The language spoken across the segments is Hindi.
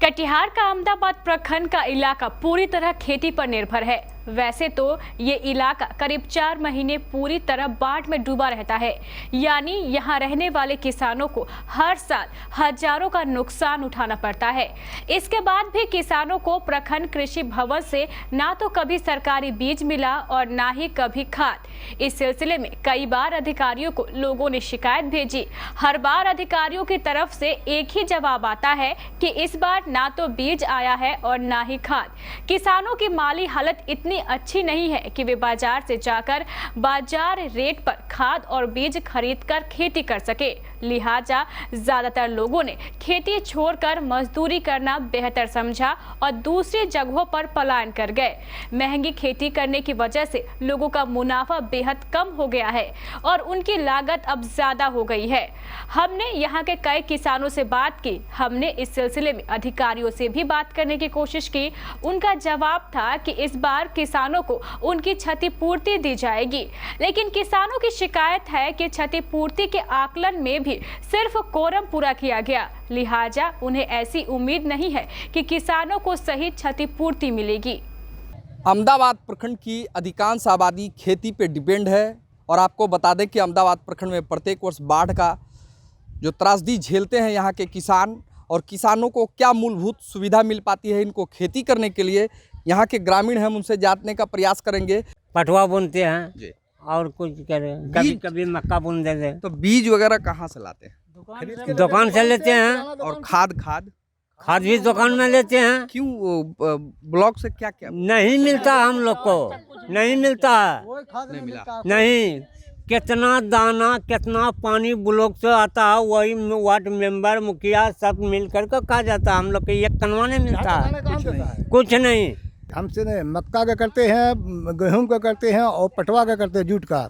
कटिहार का अहमदाबाद प्रखंड का इलाका पूरी तरह खेती पर निर्भर है। वैसे तो ये इलाका करीब 4 महीने पूरी तरह बाढ़ में डूबा रहता है, यानी यहाँ रहने वाले किसानों को हर साल हजारों का नुकसान उठाना पड़ता है। इसके बाद भी किसानों को प्रखंड कृषि भवन से ना तो कभी सरकारी बीज मिला और ना ही कभी खाद। इस सिलसिले में कई बार अधिकारियों को लोगों ने शिकायत भेजी। हर बार अधिकारियों की तरफ से एक ही जवाब आता है कि इस बार ना तो बीज आया है और ना ही खाद। किसानों की माली हालत इतनी अच्छी नहीं है कि वे बाजार से जाकर बाजार रेट पर खाद और बीज खरीदकर खेती कर सके। लिहाजा ज्यादातर लोगों ने खेती छोड़कर मजदूरी करना बेहतर समझा और दूसरी जगहों पर पलायन कर गए। महंगी खेती करने की वजह से लोगों का मुनाफा बेहद कम हो गया है और उनकी लागत अब ज्यादा हो गई है। हमने यहाँ के कई किसानों से बात की। हमने इस सिलसिले में अधिकारियों से भी बात करने की कोशिश की। उनका जवाब था कि इस बार किसानों को उनकी क्षतिपूर्ति दी जाएगी, लेकिन किसानों की शिकायत है कि क्षतिपूर्ति के आकलन में भी सिर्फ कोरम पूरा किया गया। लिहाजा उन्हें ऐसी उम्मीद नहीं है कि किसानों को सही क्षतिपूर्ति मिलेगी। अहमदाबाद प्रखंड की अधिकांश आबादी खेती पे डिपेंड है और आपको बता दें कि अहमदाबाद प्रखंड में प्रत्येक वर्ष बाढ़ का जो त्रासदी झेलते हैं यहाँ के किसान, और किसानों को क्या मूलभूत सुविधा मिल पाती है इनको खेती करने के लिए, यहाँ के ग्रामीण हम उनसे जानने का प्रयास करेंगे। पटुआ बुनते हैं जी, और कुछ करें, कभी कभी मक्का बुन देते हैं। तो बीज वगैरह कहाँ से लाते हैं? दुकान से लेते हैं। और खाद भी दुकान में लेते हैं। क्यों ब्लॉक से क्या क्या नहीं मिलता, हम लोग को नहीं मिलता है। नहीं मिला? नहीं, कितना दाना कितना पानी ब्लॉक से आता है, वही वार्ड मेंबर मुखिया सब मिल करके कहा जाता है। हम लोग को एक कनवा नहीं मिलता है, कुछ नहीं। हमसे नहीं, मक्का का करते हैं, गेहूं का करते हैं और पटवा का करते हैं, जूट का।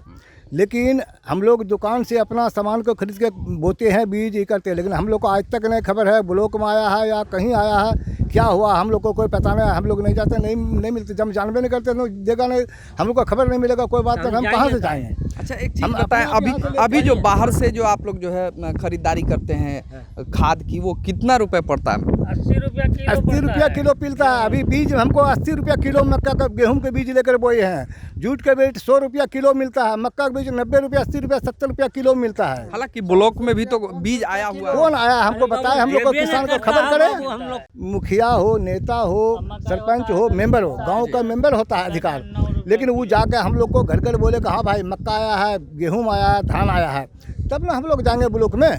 लेकिन हम लोग दुकान से अपना सामान को खरीद के बोते हैं, बीज ये करते हैं। लेकिन हम लोग को आज तक नहीं खबर है ब्लॉक में आया है या कहीं आया है, क्या हुआ हम लोग को कोई पता नहीं। हम लोग नहीं जाते, नहीं मिलते, जब जानबे नहीं करते तो देगा नहीं, हम लोग को खबर नहीं मिलेगा कोई बात तक हम कहाँ से जाएंगे। अच्छा, एक चीज़ बताएं, अभी जो बाहर से जो आप लोग जो है खरीदारी करते हैं खाद की, वो कितना रुपए पड़ता है? 80 रुपया किलो मिलता है। अभी बीज हमको 80 रुपया किलो मक्का का, गेहूं के बीज लेकर बोए हैं। जूट के बीज 100 रुपया किलो मिलता है। मक्का का बीज 90 रुपया, 80 रुपया, 70 रुपया किलो मिलता है। हालांकि ब्लॉक में भी तो बीज आया हुआ है। कौन आया हमको बताए, हम लोग को किसान को खबर करे। मुखिया हो, नेता हो, सरपंच हो, मेंबर हो, गांव का मेंबर होता है अधिकार। लेकिन वो जाके हम लोग को घर घर बोले कि हाँ भाई मक्का आया है, गेहूं आया है, धान आया है, तब ना हम लोग जाएंगे ब्लॉक में।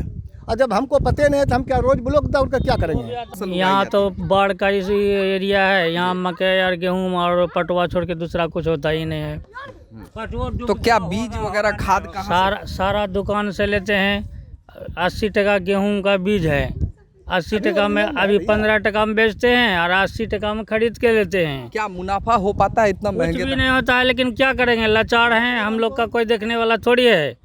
और जब हमको पते नहीं है तो हम क्या रोज ब्लॉक दौड़ कर क्या करेंगे? यहाँ तो बाढ़ का इसी एरिया है। यहाँ मकई और गेहूं और पटवा छोड़ के दूसरा कुछ होता ही नहीं है। तो क्या बीज वगैरह खाद कहाँ सारा दुकान से लेते हैं। 80 टका गेहूं का बीज है, 80 टका में अभी 15 टका में बेचते हैं और 80 टका में खरीद के लेते हैं। क्या मुनाफा हो पाता है इतना महंगे? कुछ भी नहीं होता है, लेकिन क्या करेंगे, लाचार हैं हम लोग का, कोई देखने वाला थोड़ी है।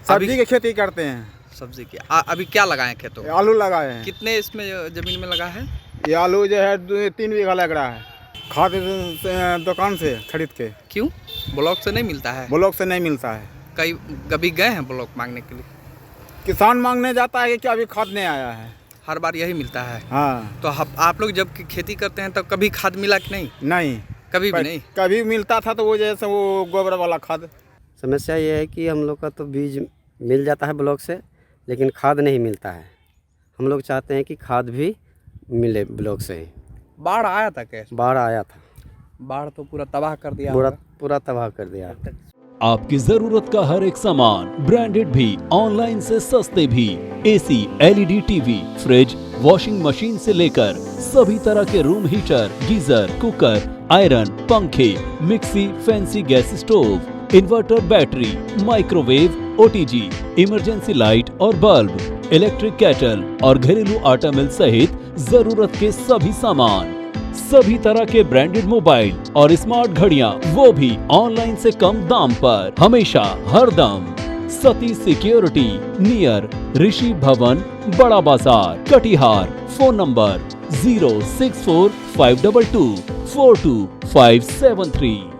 सब्जी की खेती करते हैं। सब्जी की अभी क्या लगाए खेतों में? आलू लगाए हैं। कितने इसमें जमीन में लगा है? ये आलू जो है 3 बीघा लग रहा है। खाद दुकान से खरीद के। क्यों ब्लॉक से नहीं मिलता है? ब्लॉक से नहीं मिलता है। कभी गए हैं ब्लॉक मांगने के लिए? किसान मांगने जाता है कि अभी खाद नहीं आया है। हर बार यही मिलता है। हाँ। तो आप लोग जब खेती करते हैं तब कभी खाद मिला कि नहीं? नहीं, कभी भी नहीं। कभी मिलता था तो वो जैसे वो गोबर वाला खाद। समस्या ये है कि हम लोग का तो बीज मिल जाता है ब्लॉक से, लेकिन खाद नहीं मिलता है। हम लोग चाहते हैं कि खाद भी मिले ब्लॉक से ही। बाढ़ आया था कैसे? बाढ़ आया था। बाढ़ तो पूरा तबाह कर दिया। पूरा तबाह कर दिया। आपकी जरूरत का हर एक सामान ब्रांडेड भी, ऑनलाइन से सस्ते भी। AC, LED TV, fridge, washing machine से लेकर सभी तरह के room heater, geyser, cooker, iron, पंखे, mixie, fancy gas stove, inverter, battery, microwave, OTG, emergency light और बल्ब, इलेक्ट्रिक केटल और घरेलू आटा मिल सहित जरूरत के सभी सामान, सभी तरह के ब्रांडेड मोबाइल और स्मार्ट घड़ियां, वो भी ऑनलाइन से कम दाम पर, हमेशा हर दम। सती सिक्योरिटी, नियर ऋषि भवन, बड़ा बाजार, कटिहार। Phone number 06452242573।